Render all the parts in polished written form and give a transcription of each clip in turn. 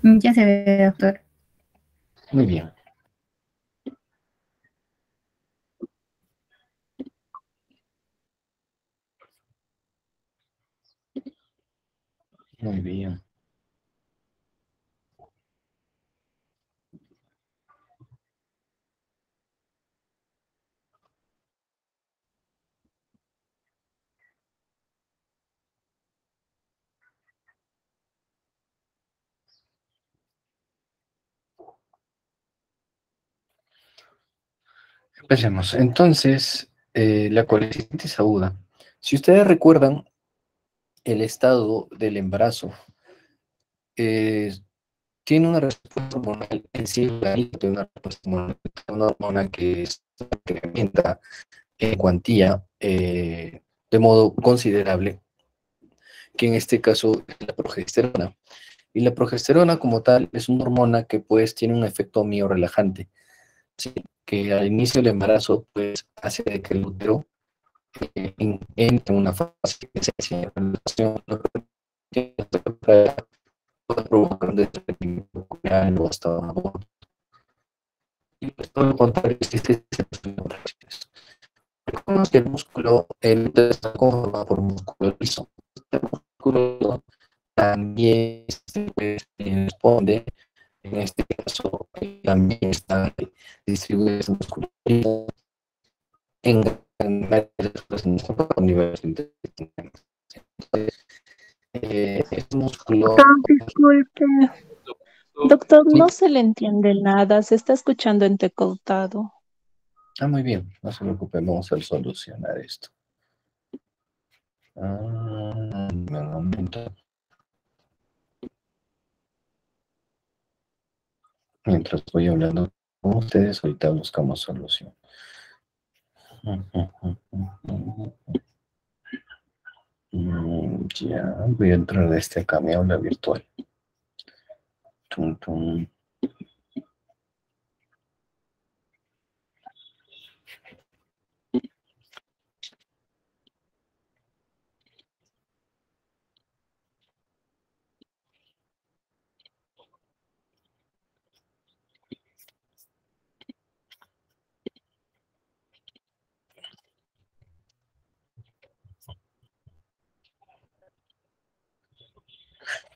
Ya se ve, doctor. Muy bien, muy bien. Empecemos. Entonces, la colecistitis aguda. Si ustedes recuerdan, el estado del embarazo eh, tiene una respuesta hormonal en sí, el organismo tiene una respuesta hormonal, una hormona que se incrementa en cuantía de modo considerable, que en este caso es la progesterona. Y la progesterona como tal es una hormona que pues tiene un efecto miorelajante, ¿sí? Que al inicio del embarazo pues hace de que el útero entre en una fase que se inicia en relación puede provocar un desprendimiento culiar o hasta un aborto. Y pues todo lo contrario existe reacciones. Recordemos que el músculo, el útero está conformado por músculo liso. Este músculo también pues, responde, en este caso, también está distribuido ese músculo en niveles intestinales. Este músculo, Doctor, disculpe. Doctor, no se le entiende nada, se está escuchando entrecortado. muy bien, no se preocupe, vamos a solucionar esto. Un momento, mientras voy hablando con ustedes, ahorita buscamos solución. Ya, voy a entrar a este acá, mi aula virtual. Tum, tum.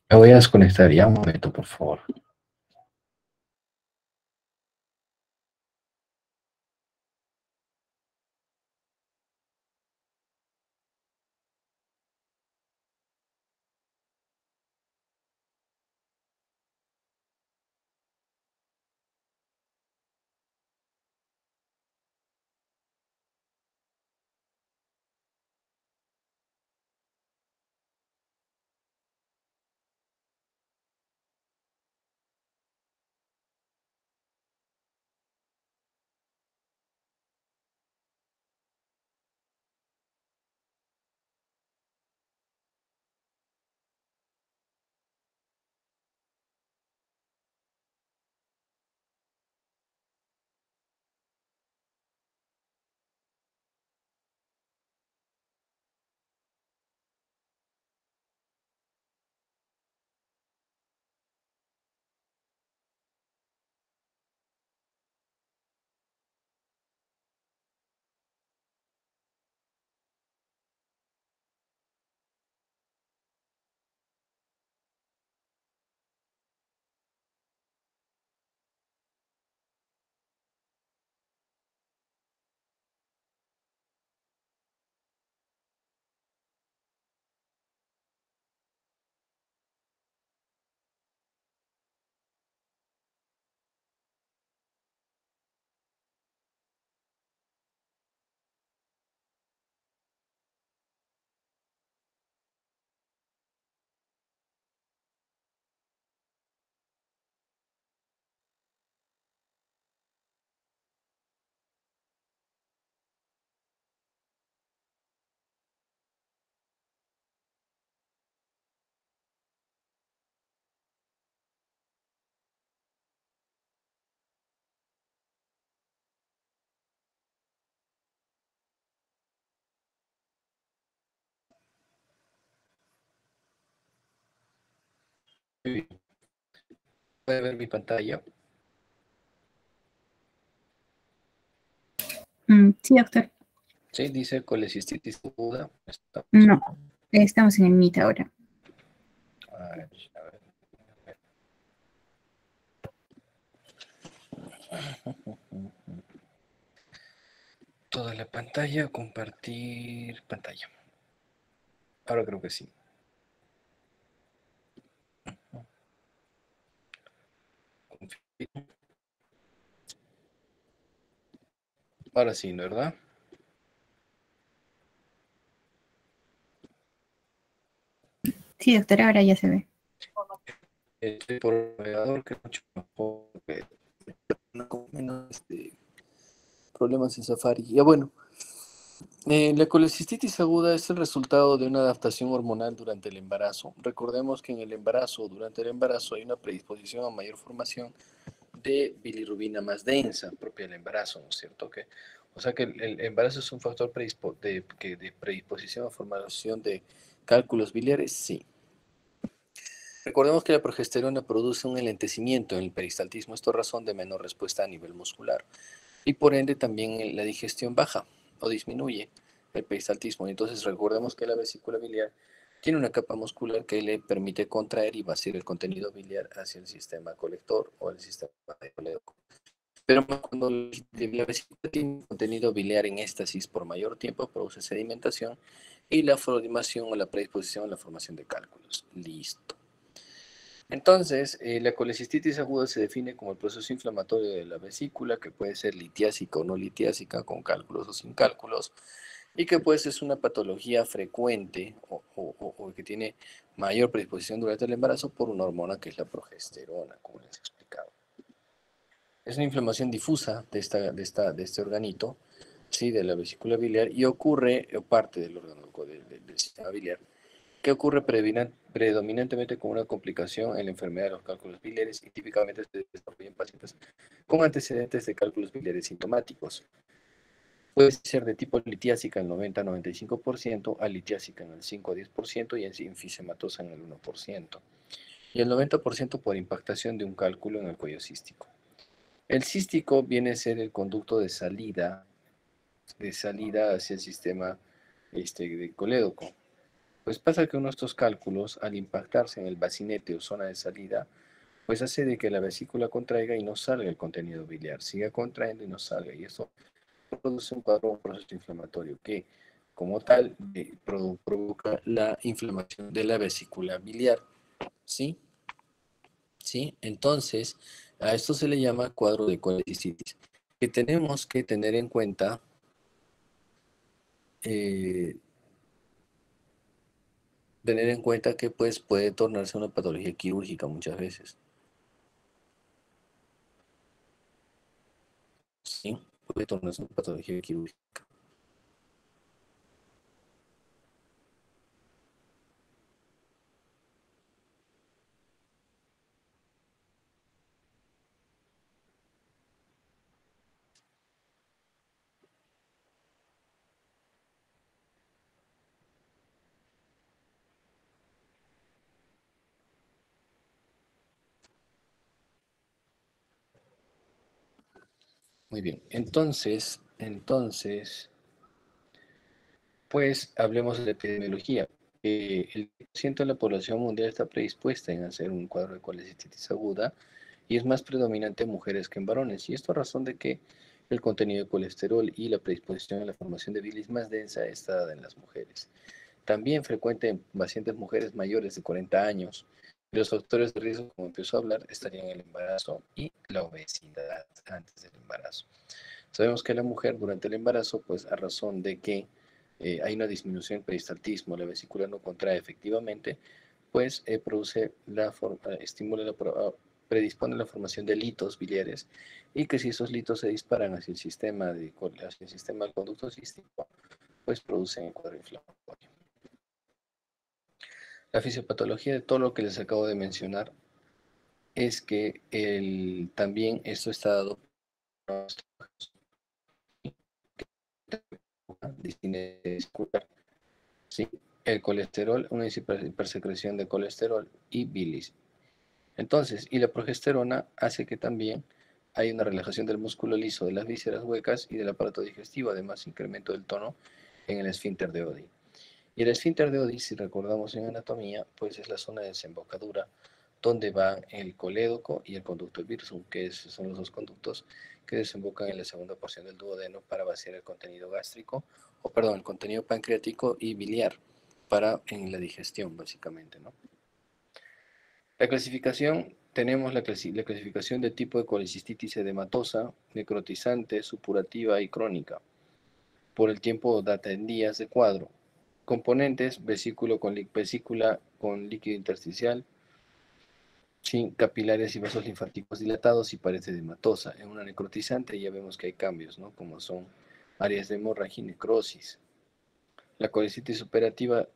Me voy a desconectar ya un momento, por favor. ¿Puede ver mi pantalla? Sí, doctor. Sí, dice colecistitis aguda. No, estamos en el MIT ahora. A ver. Toda la pantalla, compartir pantalla. Ahora creo que sí. Ahora sí, ¿no? ¿Verdad? Sí, doctor, ahora ya se ve. Estoy por el navegador, que es mucho mejor que no con menos problemas en Safari. Ya bueno, la colecistitis aguda es el resultado de una adaptación hormonal durante el embarazo. Recordemos que en el embarazo, durante el embarazo, hay una predisposición a mayor formación de bilirrubina más densa propia del embarazo, ¿no es cierto? O sea que el embarazo es un factor de predisposición a formación de cálculos biliares, sí. Recordemos que la progesterona produce un enlentecimiento en el peristaltismo, esto es razón de menor respuesta a nivel muscular. Y por ende también la digestión baja o disminuye el peristaltismo. Entonces recordemos que la vesícula biliar tiene una capa muscular que le permite contraer y vaciar el contenido biliar hacia el sistema colector o el sistema de coledoco. Pero cuando la vesícula tiene contenido biliar en éstasis por mayor tiempo, produce sedimentación y la formación o la predisposición a la formación de cálculos. Listo. Entonces, la colecistitis aguda se define como el proceso inflamatorio de la vesícula, que puede ser litiásica o no litiásica, con cálculos o sin cálculos, y que pues es una patología frecuente o que tiene mayor predisposición durante el embarazo por una hormona que es la progesterona, como les he explicado. Es una inflamación difusa de este organito, ¿sí? De la vesícula biliar, y ocurre, o parte del órgano del sistema biliar, que ocurre predominantemente con una complicación en la enfermedad de los cálculos biliares y típicamente se desarrolla en pacientes con antecedentes de cálculos biliares sintomáticos. Puede ser de tipo litiásica en el 90-95%, alitiásica en el 5-10% y enfisematosa en el 1%. Y el 90% por impactación de un cálculo en el cuello cístico. El cístico viene a ser el conducto de salida hacia el sistema de colédoco. Pues pasa que uno de estos cálculos, al impactarse en el bacinete o zona de salida, pues hace de que la vesícula contraiga y no salga el contenido biliar, siga contrayendo y no salga. Y eso produce un proceso inflamatorio que, como tal, provoca la inflamación de la vesícula biliar. ¿Sí? ¿Sí? Entonces, a esto se le llama cuadro de colecistitis, que tenemos que tener en cuenta eh, que pues, puede tornarse una patología quirúrgica muchas veces. Sí, puede tornarse una patología quirúrgica. Muy bien, entonces, pues hablemos de epidemiología. El 10% de la población mundial está predispuesta en hacer un cuadro de colecistitis aguda y es más predominante en mujeres que en varones. Y esto a razón de que el contenido de colesterol y la predisposición a la formación de bilis más densa está dada en las mujeres. También frecuente en pacientes mujeres mayores de 40 años. Los factores de riesgo, como empezó a hablar, estarían el embarazo y la obesidad antes del embarazo. Sabemos que la mujer durante el embarazo, pues a razón de que hay una disminución del peristaltismo, la vesícula no contrae efectivamente, pues estimula predispone la formación de litos biliares y que si esos litos se disparan hacia el sistema del conducto cístico, pues producen el cuadro inflamatorio. La fisiopatología de todo lo que les acabo de mencionar es que también esto está dado por ¿sí? El colesterol, una hipersecreción de colesterol y bilis. Entonces, y la progesterona hace que también hay una relajación del músculo liso, de las vísceras huecas y del aparato digestivo, además incremento del tono en el esfínter de Oddi. Y el esfínter de Oddi, si recordamos en anatomía, pues es la zona de desembocadura donde va el colédoco y el conducto del virsum, que son los dos conductos que desembocan en la segunda porción del duodeno para vaciar el contenido gástrico, o perdón, el contenido pancreático y biliar para en la digestión, básicamente, ¿no? La clasificación, tenemos la clasificación de tipo de colecistitis edematosa, necrotizante, supurativa y crónica. Por el tiempo data en días de cuadro. Componentes, vesícula con líquido intersticial, sin capilares y vasos linfáticos dilatados y pared edematosa. En una necrotizante ya vemos que hay cambios, ¿no? Como son áreas de hemorragia y necrosis. La colecitis supurativa,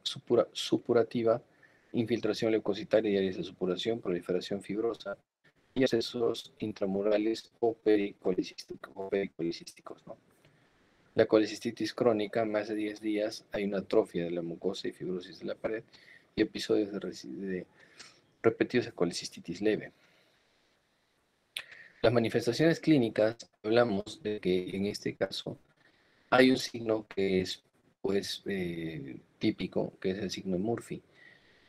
infiltración leucocitaria y áreas de supuración, proliferación fibrosa y accesos intramurales o pericolicísticos, ¿no? La colecistitis crónica, más de 10 días, hay una atrofia de la mucosa y fibrosis de la pared y episodios de repetidos de colecistitis leve. Las manifestaciones clínicas, hablamos de que en este caso hay un signo que es pues típico, que es el signo Murphy.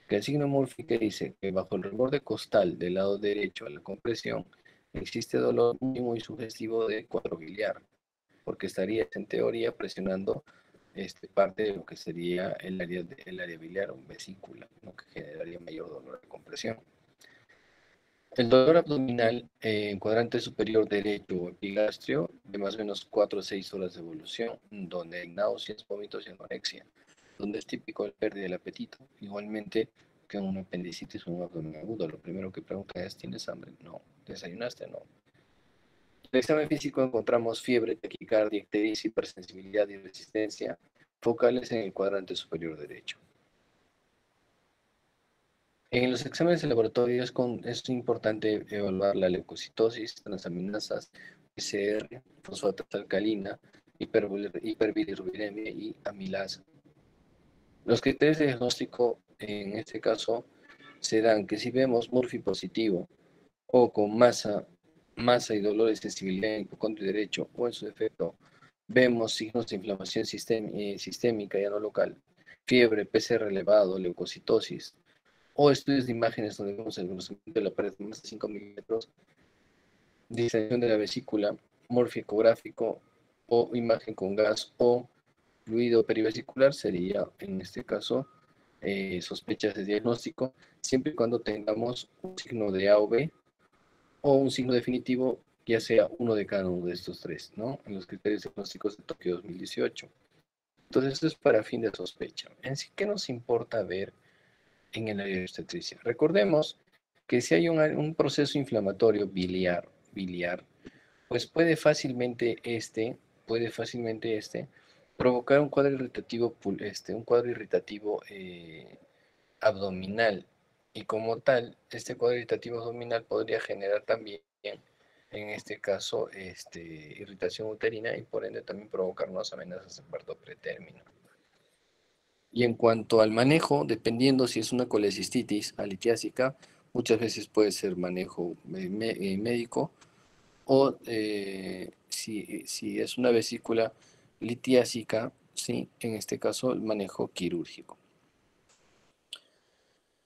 Que el signo Murphy que dice que bajo el reborde costal del lado derecho a la compresión existe dolor muy sugestivo de cuadro biliar, porque estarías en teoría presionando parte de lo que sería el área biliar o vesícula, ¿no? Que generaría mayor dolor de compresión. El dolor abdominal en cuadrante superior derecho o epigastrio de más o menos 4 a 6 horas de evolución, donde hay náuseas, vómitos y anorexia, donde es típico el pérdida del apetito. Igualmente que un apendicitis o un abdomen agudo, lo primero que pregunta es, ¿tienes hambre? No. ¿Desayunaste? No. En el examen físico encontramos fiebre, taquicardia, ictericia, hipersensibilidad y resistencia focales en el cuadrante superior derecho. En los exámenes de laboratorio es importante evaluar la leucocitosis, transaminasas, PCR, fosfatasa alcalina, hiperbilirrubinemia y amilasa. Los criterios de diagnóstico en este caso se dan que si vemos Murphy positivo o con masa y dolor de sensibilidad en hipocondrio derecho o en su defecto vemos signos de inflamación sistémica ya no local, fiebre, PCR elevado, leucocitosis, o estudios de imágenes donde vemos el conocimiento de la pared de más de 5 milímetros, distensión de la vesícula, morficográfico o imagen con gas o fluido perivesicular sería en este caso sospechas de diagnóstico, siempre y cuando tengamos un signo de A o B o un signo definitivo, ya sea uno de cada uno de estos tres, ¿no? En los criterios diagnósticos de Tokio 2018. Entonces, esto es para fin de sospecha. En sí, ¿qué nos importa ver en el área de obstetricia? Recordemos que si hay un proceso inflamatorio biliar, pues puede fácilmente provocar un cuadro irritativo, abdominal. Y como tal, este cuadro irritativo abdominal podría generar también, en este caso, irritación uterina y por ende también provocarnos amenazas de parto pretérmino. Y en cuanto al manejo, dependiendo si es una colecistitis alitiásica, muchas veces puede ser manejo médico o si es una vesícula litiásica, sí, en este caso el manejo quirúrgico.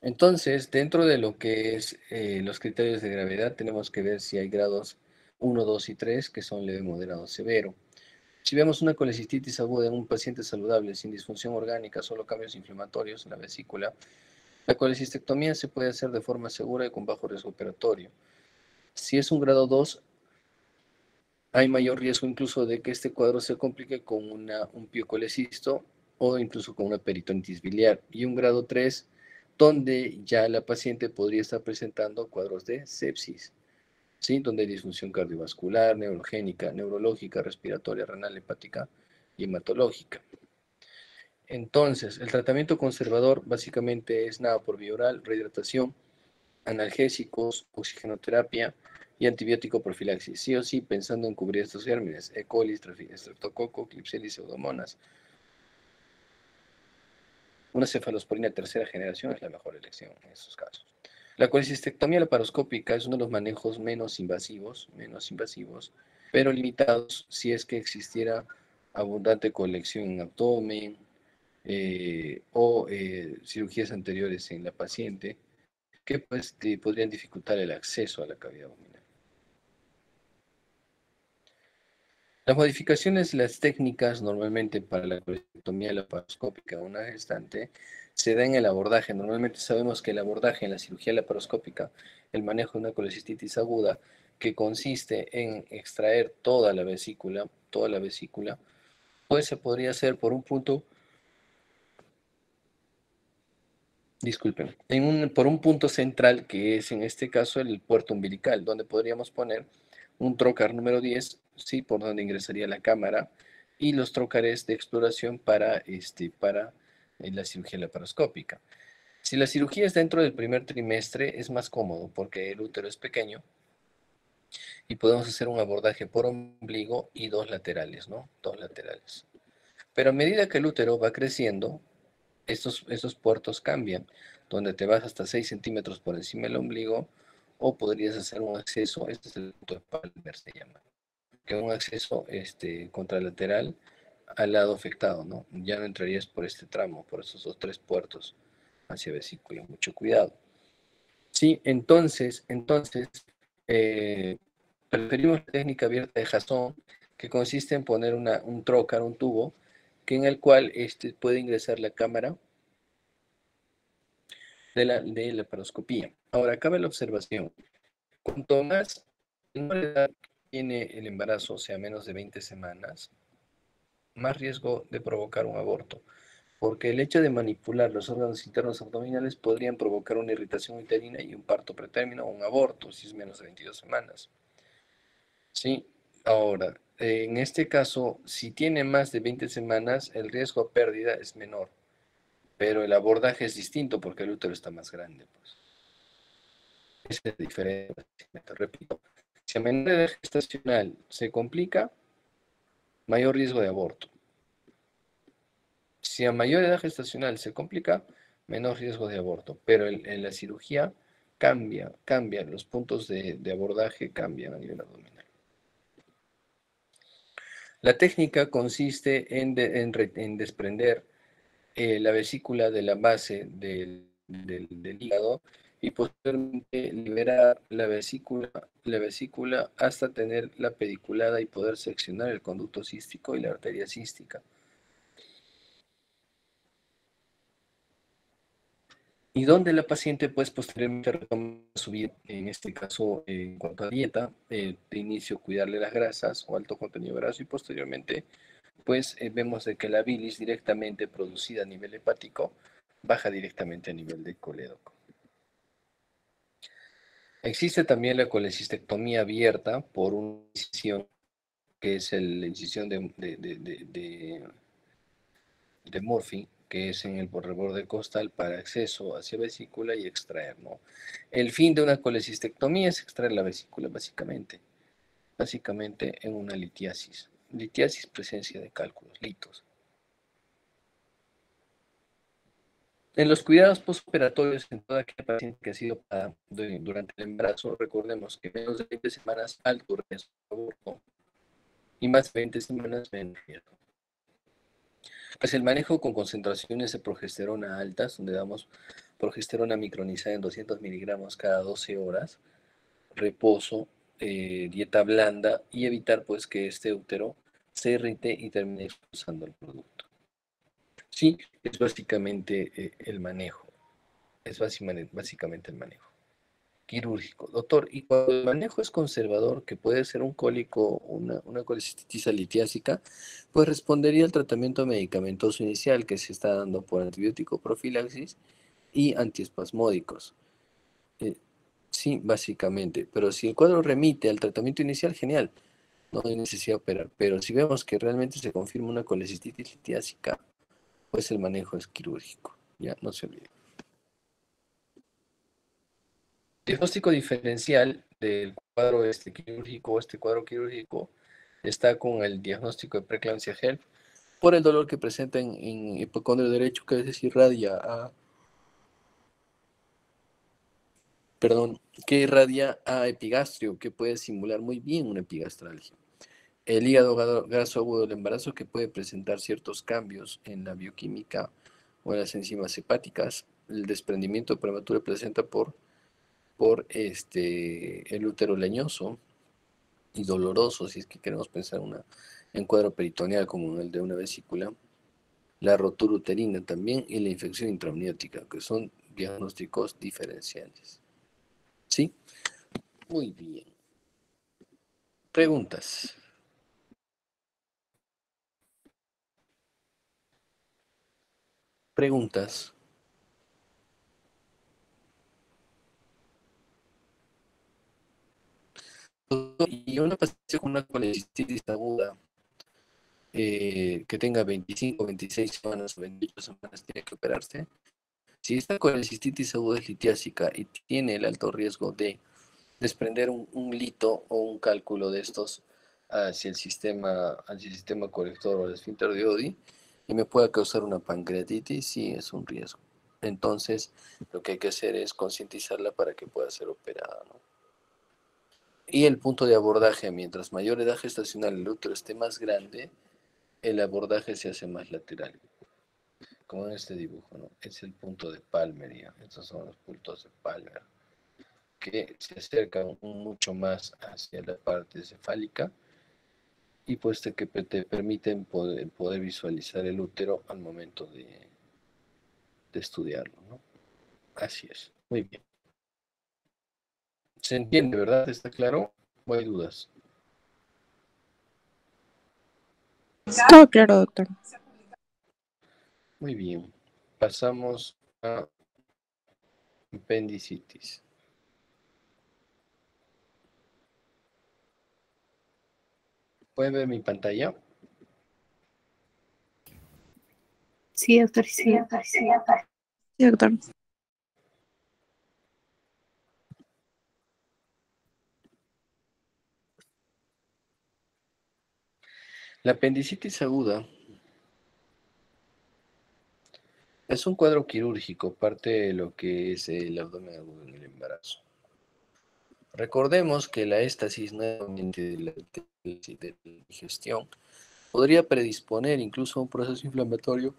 Entonces, dentro de lo que es los criterios de gravedad, tenemos que ver si hay grados 1, 2 y 3, que son leve, moderado, severo. Si vemos una colecistitis aguda en un paciente saludable, sin disfunción orgánica, solo cambios inflamatorios en la vesícula, la colecistectomía se puede hacer de forma segura y con bajo riesgo operatorio. Si es un grado 2, hay mayor riesgo incluso de que este cuadro se complique con un piocolecisto o incluso con una peritonitis biliar. Y un grado 3, donde ya la paciente podría estar presentando cuadros de sepsis, ¿sí? Donde hay disfunción cardiovascular, neurogénica, neurológica, respiratoria, renal, hepática y hematológica. Entonces, el tratamiento conservador básicamente es nada por vía oral, rehidratación, analgésicos, oxigenoterapia y antibiótico profilaxis. Sí o sí, pensando en cubrir estos gérmenes, E. coli, Streptococcus, Klebsiella y Pseudomonas. Una cefalosporina tercera generación es la mejor elección en estos casos. La colecistectomía laparoscópica es uno de los manejos menos invasivos, pero limitados si es que existiera abundante colección en abdomen o cirugías anteriores en la paciente que pues podrían dificultar el acceso a la cavidad abdominal. Las modificaciones, las técnicas normalmente para la colecistectomía laparoscópica de una gestante se da en el abordaje. Normalmente sabemos que el abordaje en la cirugía laparoscópica, el manejo de una colecistitis aguda, que consiste en extraer toda la vesícula, pues se podría hacer por un punto, disculpen, por un punto central que es en este caso el puerto umbilical, donde podríamos poner un trocar número 10, ¿sí? Por donde ingresaría la cámara, y los trocares de exploración para la cirugía laparoscópica. Si la cirugía es dentro del primer trimestre, es más cómodo porque el útero es pequeño y podemos hacer un abordaje por ombligo y dos laterales, ¿no? Dos laterales. Pero a medida que el útero va creciendo, estos puertos cambian, donde te vas hasta 6 centímetros por encima del ombligo, o podrías hacer un acceso, este es el punto de Palmer, se llama, que un acceso contralateral al lado afectado, ¿no? Ya no entrarías por este tramo, por esos dos, tres puertos hacia vesícula, mucho cuidado. Sí, entonces preferimos la técnica abierta de Jason, que consiste en poner un trocar, un tubo, que en el cual puede ingresar la cámara de la laparoscopía. Ahora, cabe la observación. Cuanto más menor edad tiene el embarazo, o sea, menos de 20 semanas, más riesgo de provocar un aborto, porque el hecho de manipular los órganos internos abdominales podrían provocar una irritación uterina y un parto pretérmino o un aborto si es menos de 22 semanas. Sí, ahora, en este caso, si tiene más de 20 semanas, el riesgo a pérdida es menor, pero el abordaje es distinto porque el útero está más grande, pues. Esa es la diferencia, te repito. Si a menor edad gestacional se complica, mayor riesgo de aborto. Si a mayor edad gestacional se complica, menor riesgo de aborto. Pero en la cirugía cambian, los puntos de abordaje cambian a nivel abdominal. La técnica consiste en desprender la vesícula de la base del hígado y posteriormente liberar la vesícula hasta tener la pediculada y poder seccionar el conducto cístico y la arteria cística. Y donde la paciente pues posteriormente retoma su vida, en este caso en cuanto a dieta, de inicio cuidarle las grasas o alto contenido graso y posteriormente pues vemos de que la bilis directamente producida a nivel hepático baja directamente a nivel de colédoco. Existe también la colecistectomía abierta por una incisión, que es la incisión de Murphy, que es en el borde costal para acceso hacia vesícula y extraer, ¿no? El fin de una colecistectomía es extraer la vesícula, básicamente en una litiasis. Litiasis, presencia de cálculos, litos. En los cuidados postoperatorios en toda aquella paciente que ha sido operada durante el embarazo, recordemos que menos de 20 semanas alto riesgo de aborto y más de 20 semanas menos riesgo. Pues el manejo con concentraciones de progesterona altas, donde damos progesterona micronizada en 200 miligramos cada 12 horas, reposo, dieta blanda y evitar pues que este útero se irrite y termine expulsando el producto. Sí, es básicamente el manejo. Es básicamente el manejo quirúrgico. Doctor, y cuando el manejo es conservador, que puede ser un cólico, una colecistitis litiásica, pues respondería al tratamiento medicamentoso inicial que se está dando por antibiótico profilaxis y antiespasmódicos. Sí, básicamente. Pero si el cuadro remite al tratamiento inicial, genial. No hay necesidad de operar. Pero si vemos que realmente se confirma una colecistitis litiásica, pues el manejo es quirúrgico. Ya, no se olvide. Diagnóstico diferencial del cuadro quirúrgico, este cuadro quirúrgico está con el diagnóstico de preeclampsia HELP por el dolor que presenta en hipocondrio derecho, que a veces irradia perdón, que irradia a epigastrio, que puede simular muy bien una epigastralgia. El hígado graso agudo del embarazo, que puede presentar ciertos cambios en la bioquímica o en las enzimas hepáticas. El desprendimiento prematuro de placenta por el útero leñoso y doloroso, si es que queremos pensar en cuadro peritoneal como el de una vesícula. La rotura uterina también y la infección intraamniótica, que son diagnósticos diferenciales. ¿Sí? Muy bien. Preguntas. Preguntas. Y una paciente con una colecistitis aguda que tenga 25, 26 semanas o 28 semanas tiene que operarse. Si esta colecistitis aguda es litiásica y tiene el alto riesgo de desprender un lito o un cálculo de estos hacia el sistema colector o el esfínter de Oddi y me pueda causar una pancreatitis, sí es un riesgo. Entonces, lo que hay que hacer es concientizarla para que pueda ser operada, ¿no? Y el punto de abordaje, mientras mayor edad gestacional el útero esté más grande, el abordaje se hace más lateral, como en este dibujo, ¿no? Es el punto de Palmer, ya. Estos son los puntos de Palmer, que se acercan mucho más hacia la parte cefálica y pues que te permiten poder visualizar el útero al momento de estudiarlo, ¿no? Así es, muy bien. ¿Se entiende, verdad? ¿Está claro? ¿O hay dudas? Todo claro, doctor. Muy bien. Pasamos a apendicitis. ¿Pueden ver mi pantalla? Sí, doctor, sí, doctor, sí, doctor. Sí, doctor. La apendicitis aguda es un cuadro quirúrgico, parte de lo que es el abdomen agudo en el embarazo. Recordemos que la éstasis nuevamente de la digestión podría predisponer incluso a un proceso inflamatorio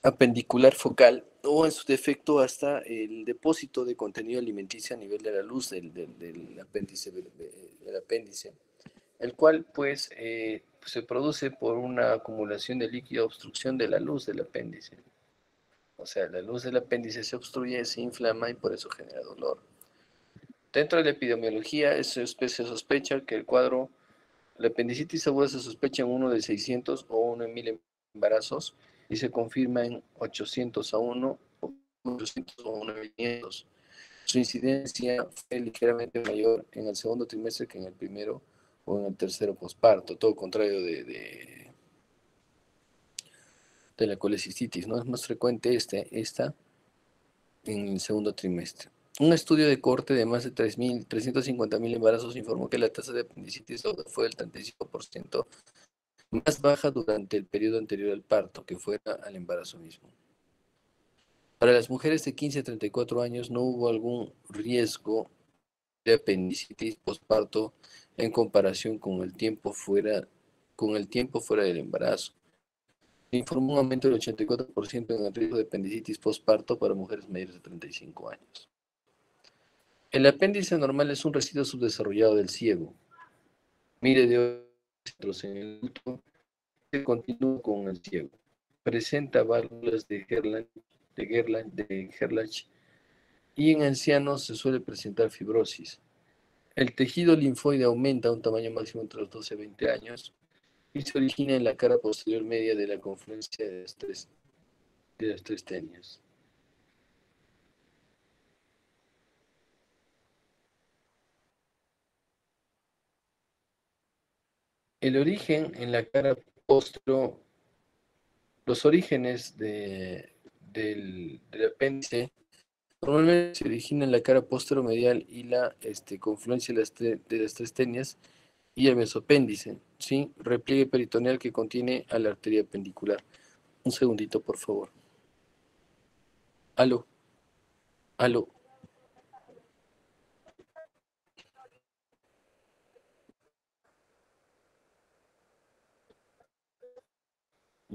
apendicular focal o en su defecto hasta el depósito de contenido alimenticio a nivel de la luz del apéndice, el cual pues se produce por una acumulación de líquido, obstrucción de la luz del apéndice. O sea, la luz del apéndice se obstruye, se inflama y por eso genera dolor. Dentro de la epidemiología se sospecha que la apendicitis aguda se sospecha en 1 de 600 o 1 en 1000 embarazos y se confirma en 800 a 1, 800 o 1 en 500. Su incidencia fue ligeramente mayor en el segundo trimestre que en el primero o en el tercero posparto, todo contrario de la colecistitis, ¿no? Es más frecuente esta en el segundo trimestre. Un estudio de corte de más de 350.000 embarazos informó que la tasa de apendicitis fue del 35% más baja durante el periodo anterior al parto, que fuera al embarazo mismo. Para las mujeres de 15 a 34 años no hubo algún riesgo de apendicitis posparto en comparación con el tiempo fuera del embarazo. Se informó un aumento del 84% en el riesgo de apendicitis posparto para mujeres mayores de 35 años. El apéndice normal es un residuo subdesarrollado del ciego. Mide de 8 centímetros en el adulto que continúa con el ciego. Presenta válvulas de Gerlach y en ancianos se suele presentar fibrosis. El tejido linfoide aumenta a un tamaño máximo entre los 12 y 20 años y se origina en la cara posterior media de la confluencia de las tres tenias. El origen en la cara postero, los orígenes del apéndice normalmente se originan en la cara posteromedial y la confluencia de las tres tenias y el mesopéndice, ¿sí? Repliegue peritoneal que contiene a la arteria pendicular. Un segundito, por favor. Aló, aló.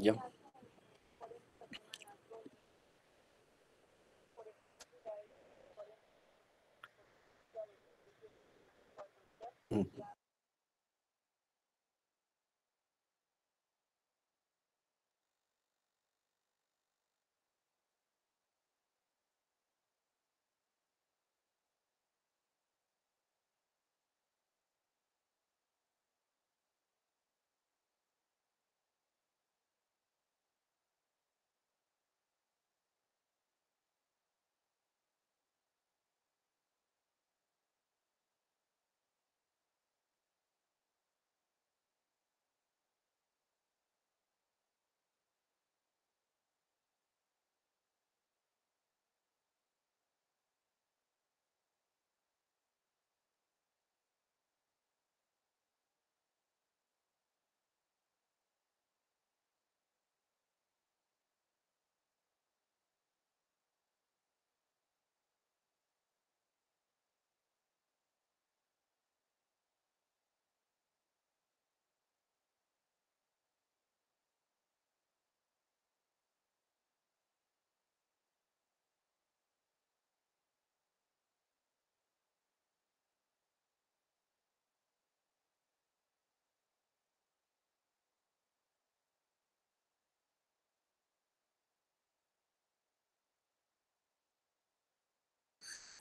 ¿Ya? Mm.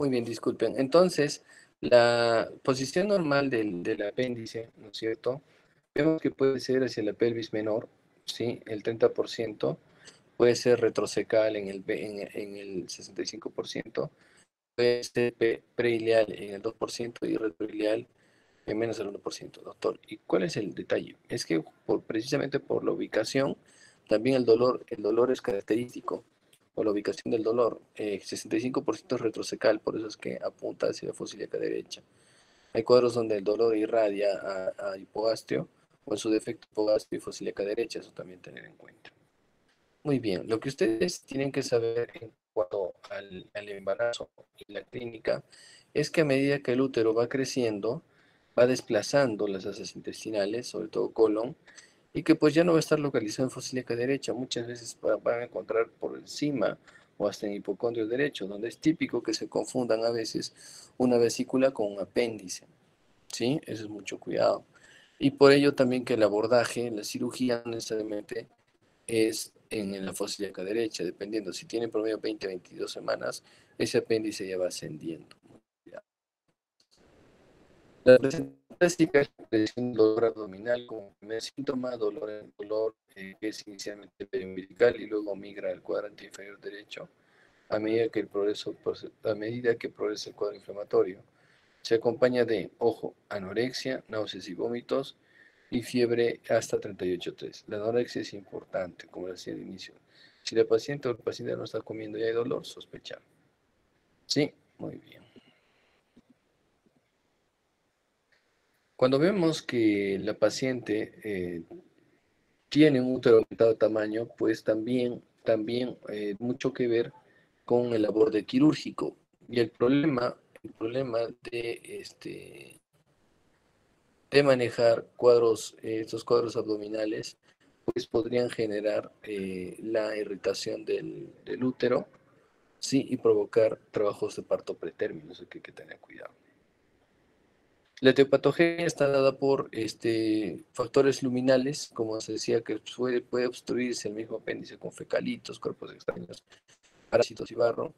Muy bien, disculpen. Entonces, la posición normal del apéndice, ¿no es cierto? Vemos que puede ser hacia la pelvis menor, ¿sí? El 30%, puede ser retrocecal en el 65%, puede ser preilial en el 2% y retroilial en menos del 1%, doctor. ¿Y cuál es el detalle? Es que precisamente por la ubicación, también el dolor es característico, por la ubicación del dolor. 65% es retrocecal, por eso es que apunta hacia la fosa ilíaca derecha. Hay cuadros donde el dolor irradia a hipogastrio, o en su defecto hipogastrio y fosa ilíaca derecha, eso también tener en cuenta. Muy bien, lo que ustedes tienen que saber en cuanto al embarazo y la clínica es que a medida que el útero va creciendo, va desplazando las asas intestinales, sobre todo colon, y que pues ya no va a estar localizado en fosa ilíaca derecha. Muchas veces van a encontrar por encima o hasta en hipocondrio derecho, donde es típico que se confundan a veces una vesícula con un apéndice. ¿Sí? Eso es mucho cuidado. Y por ello también que el abordaje, la cirugía no necesariamente es en la fosa ilíaca derecha, dependiendo. Si tiene promedio 20 a 22 semanas, ese apéndice ya va ascendiendo. La presentación clásica es la presión dolor abdominal como primer síntoma, dolor que es inicialmente periumbilical y luego migra al cuadrante inferior derecho a medida que progresa el cuadro inflamatorio. Se acompaña de, ojo, anorexia, náuseas y vómitos y fiebre hasta 38,3. La anorexia es importante, como decía al inicio. Si la paciente o el paciente no está comiendo y hay dolor, sospechar. Sí, muy bien. Cuando vemos que la paciente tiene un útero aumentado de tamaño, pues también mucho que ver con el aborde quirúrgico. Y el problema de manejar estos cuadros abdominales, pues podrían generar la irritación del útero, sí, y provocar trabajos de parto pretérmino, eso que hay que tener cuidado. La etiopatogenia está dada por factores luminales, como se decía, que puede obstruirse el mismo apéndice con fecalitos, cuerpos extraños, parásitos y barro.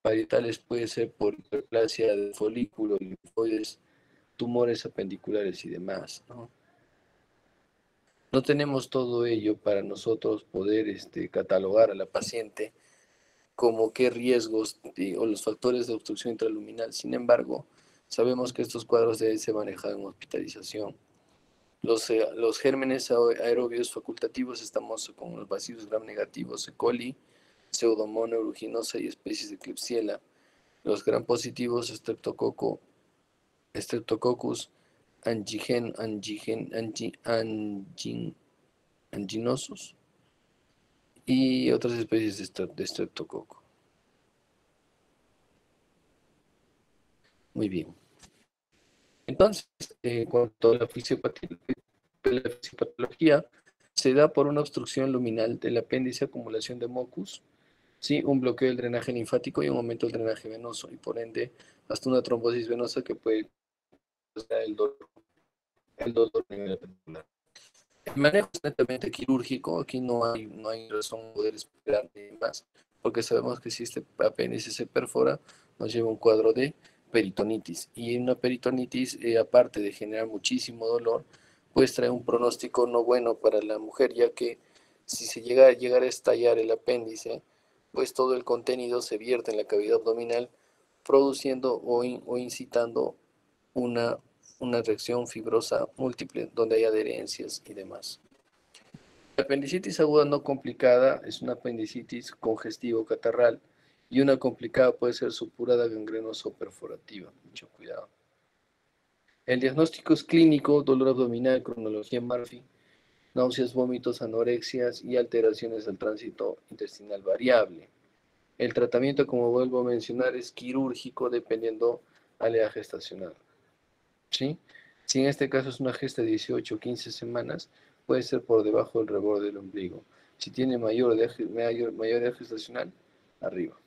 Parietales puede ser por hiperplasia del folículo, linfoides, tumores apendiculares y demás, ¿no? No tenemos todo ello para nosotros poder catalogar a la paciente como qué riesgos o los factores de obstrucción intraluminal. Sin embargo, sabemos que estos cuadros deben ser manejados en hospitalización. Los gérmenes aerobios facultativos estamos con los bacilos gram negativos, E. coli, Pseudomonas aeruginosa y especies de Klebsiella. Los gram positivos, Streptococcus anginosus y otras especies de Streptococcus. Muy bien. Entonces, en cuanto a la fisiopatología, se da por una obstrucción luminal del apéndice, acumulación de mucus, ¿sí? Un bloqueo del drenaje linfático y un aumento del drenaje venoso, y por ende hasta una trombosis venosa que puede causar el dolor a nivel apendicular. El manejo es netamente quirúrgico, aquí no hay razón de poder esperar más, porque sabemos que si este apéndice se perfora, nos lleva a un cuadro de peritonitis, y una peritonitis, aparte de generar muchísimo dolor, pues trae un pronóstico no bueno para la mujer, ya que si se llega a estallar el apéndice, pues todo el contenido se vierte en la cavidad abdominal, produciendo o incitando una reacción fibrosa múltiple, donde hay adherencias y demás. La apendicitis aguda no complicada es una apendicitis congestivo-catarral, y una complicada puede ser supurada, gangrenosa o perforativa. Mucho cuidado. El diagnóstico es clínico: dolor abdominal, cronología Murphy, náuseas, vómitos, anorexias y alteraciones del tránsito intestinal variable. El tratamiento, como vuelvo a mencionar, es quirúrgico dependiendo a la edad gestacional, ¿sí? Si en este caso es una gesta de 18 o 15 semanas, puede ser por debajo del reborde del ombligo. Si tiene mayor edad gestacional, arriba.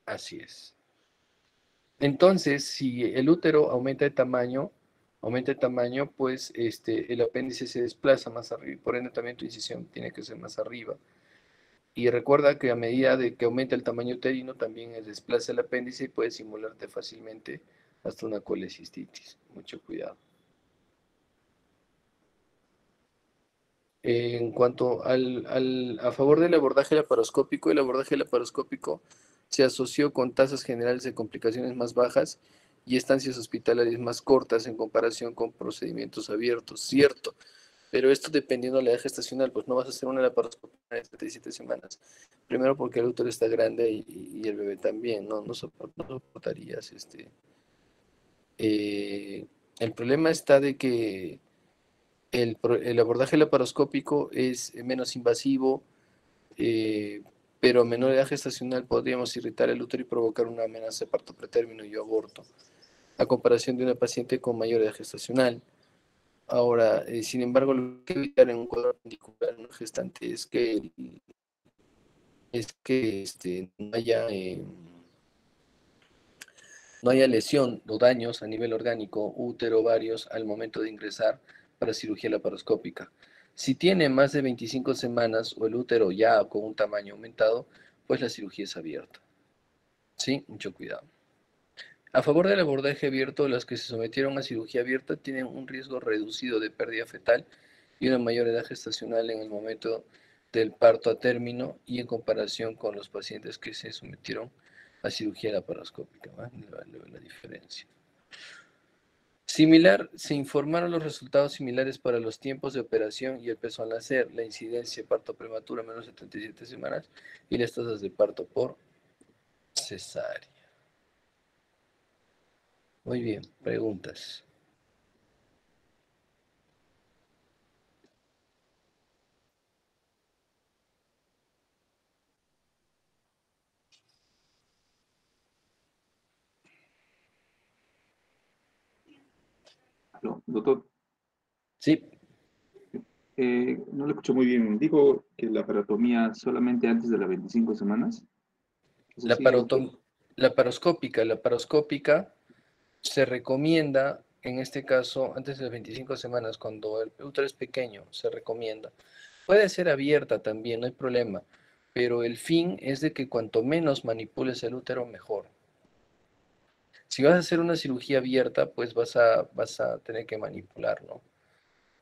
Así es. Entonces, si el útero aumenta de tamaño, pues el apéndice se desplaza más arriba, por ende también tu incisión tiene que ser más arriba. Y recuerda que a medida de que aumenta el tamaño uterino, también desplaza el apéndice y puede simularte fácilmente hasta una colecistitis. Mucho cuidado. En cuanto a favor del abordaje laparoscópico, el abordaje laparoscópico se asoció con tasas generales de complicaciones más bajas y estancias hospitalarias más cortas en comparación con procedimientos abiertos, cierto, pero esto dependiendo de la edad gestacional, pues no vas a hacer una laparoscopia de 37 semanas. Primero porque el útero está grande y el bebé también, no soportarías el problema está de que el abordaje laparoscópico es menos invasivo, eh, pero a menor edad gestacional podríamos irritar el útero y provocar una amenaza de parto pretérmino y aborto, a comparación de una paciente con mayor edad gestacional. Ahora, sin embargo, lo que evitar en un cuadro apendicular en un gestante es que no haya lesión o daños a nivel orgánico, útero, ovarios, al momento de ingresar para cirugía laparoscópica. Si tiene más de 25 semanas o el útero ya con un tamaño aumentado, pues la cirugía es abierta. Sí, mucho cuidado. A favor del abordaje abierto, las que se sometieron a cirugía abierta tienen un riesgo reducido de pérdida fetal y una mayor edad gestacional en el momento del parto a término, y en comparación con los pacientes que se sometieron a cirugía laparoscópica. La diferencia. Similar, se informaron los resultados similares para los tiempos de operación y el peso al nacer, la incidencia de parto prematuro menos de 37 semanas y las tasas de parto por cesárea. Muy bien, preguntas. No, doctor, Sí, no lo escucho muy bien. Digo que la paratomía solamente antes de las 25 semanas. ¿Es la, así, doctor? laparoscópica se recomienda, en este caso, antes de las 25 semanas, cuando el útero es pequeño, se recomienda. Puede ser abierta también, no hay problema, pero el fin es de que cuanto menos manipules el útero, mejor. Si vas a hacer una cirugía abierta, pues vas a tener que manipularlo.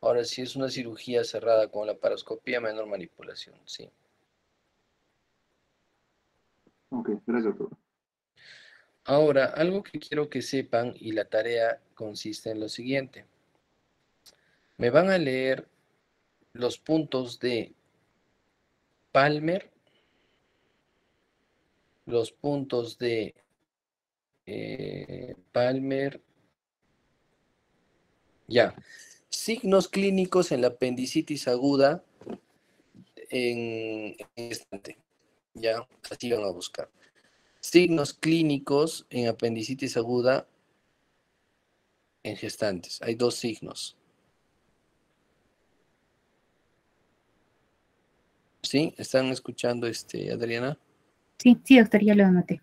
Ahora, si es una cirugía cerrada con la laparoscopía, menor manipulación, sí. Ok, gracias, doctor. Ahora, algo que quiero que sepan, y la tarea consiste en lo siguiente. Me van a leer los puntos de Palmer, los puntos de Palmer, ya. Signos clínicos en la apendicitis aguda en instante, ya, así van a buscar. Signos clínicos en apendicitis aguda en gestantes. Hay dos signos. ¿Sí? ¿Están escuchando, Adriana? Sí, sí, doctor, ya lo anoté.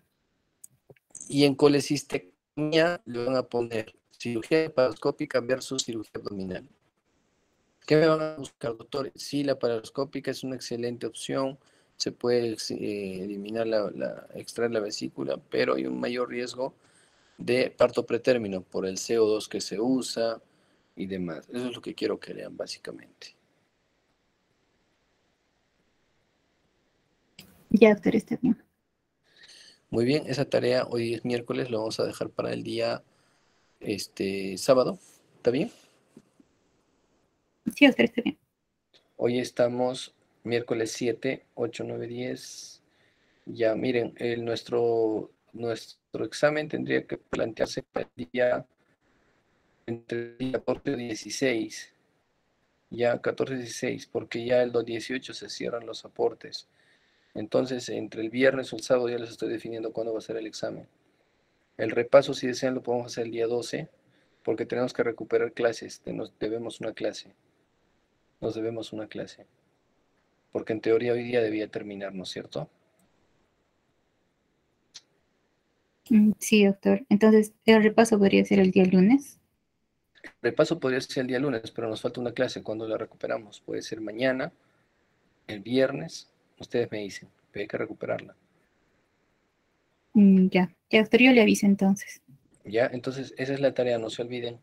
Y en colecistectomía le van a poner cirugía laparoscópica versus cirugía abdominal. ¿Qué me van a buscar, doctor? Sí, la laparoscópica es una excelente opción. Se puede eliminar extraer la vesícula, pero hay un mayor riesgo de parto pretérmino por el CO2 que se usa y demás. Eso es lo que quiero que lean básicamente. Ya, doctor, está bien. Muy bien, esa tarea hoy es miércoles, lo vamos a dejar para el día sábado. ¿Está bien? Sí, doctor, está bien. Hoy estamos miércoles 7, 8, 9, 10. Ya, miren, nuestro examen tendría que plantearse para el día entre el día 14 y 16. Ya 14 y 16, porque ya el 18 se cierran los aportes. Entonces, entre el viernes o el sábado ya les estoy definiendo cuándo va a ser el examen. El repaso, si desean, lo podemos hacer el día 12, porque tenemos que recuperar clases. Nos debemos una clase. Nos debemos una clase. Porque en teoría hoy día debía terminar, ¿no es cierto? Sí, doctor. Entonces, el repaso podría ser el día lunes. El repaso podría ser el día lunes, pero nos falta una clase. ¿Cuándo la recuperamos? Puede ser mañana, el viernes. Ustedes me dicen, pero hay que recuperarla. Ya, ya, doctor, yo le aviso entonces. ¿Ya? Entonces, esa es la tarea, no se olviden.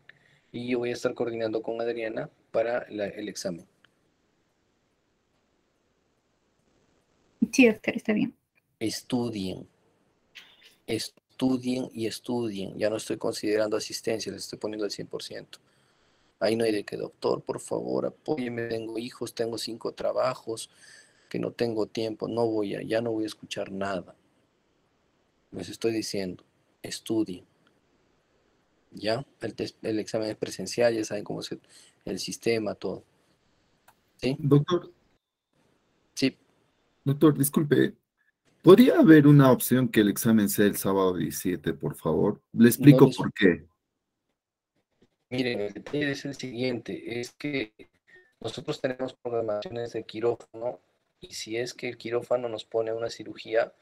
Y yo voy a estar coordinando con Adriana para el examen. Sí, doctor, está bien. Estudien, estudien y estudien. Ya no estoy considerando asistencia, les estoy poniendo al 100%. Ahí no hay de que, doctor, por favor, apóyeme, tengo hijos, tengo 5 trabajos, que no tengo tiempo, ya no voy a escuchar nada. Les estoy diciendo, estudien. ¿Ya? El examen es presencial, ya saben cómo es el sistema, todo. ¿Sí? Doctor, Sí. doctor, disculpe, ¿podría haber una opción que el examen sea el sábado 17, por favor? Le No explico les por qué. Miren, el detalle es el siguiente, es que nosotros tenemos programaciones de quirófano y si es que el quirófano nos pone una cirugía,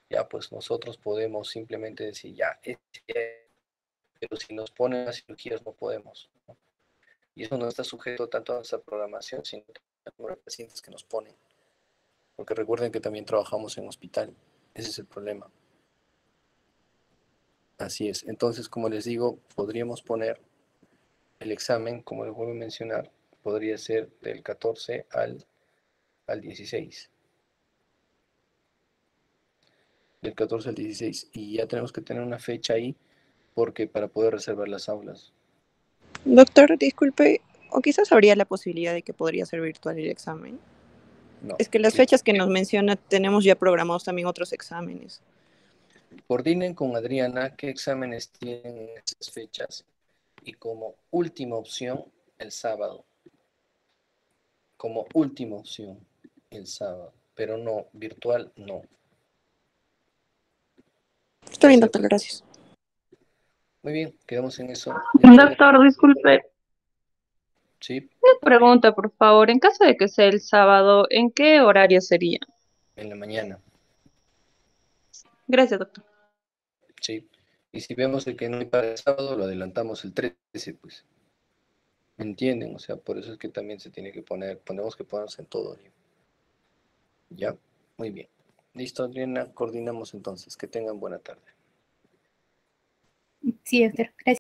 ya pues nosotros podemos simplemente decir, ya, pero si nos ponen las cirugías no podemos, ¿no? Y eso no está sujeto tanto a nuestra programación, sino a los pacientes que nos ponen, porque recuerden que también trabajamos en hospital, ese es el problema. Así es, entonces como les digo, podríamos poner el examen, como les vuelvo a mencionar, podría ser del 14 al 16. Del 14 al 16. Y ya tenemos que tener una fecha ahí porque para poder reservar las aulas. Doctor, disculpe, o quizás habría la posibilidad de que podría ser virtual el examen. No. Es que las Sí. fechas que nos menciona tenemos ya programados también otros exámenes. Coordinen con Adriana qué exámenes tienen en esas fechas y como última opción el sábado. Como última opción el sábado. Pero no, virtual no. Está bien, ¿De doctor, acuerdo? gracias. Muy bien, quedamos en eso. Doctor, disculpe, Sí, una pregunta, por favor. En caso de que sea el sábado, ¿en qué horario sería? en la mañana. Gracias, doctor. Sí. Y si vemos el que no hay para el sábado, lo adelantamos el 13, pues. ¿Me entienden? O sea, por eso es que también se tiene que ponemos que ponernos en todo. ¿Ya? Muy bien. Listo, Adriana, coordinamos entonces. Que tengan buena tarde. Sí, doctor, gracias.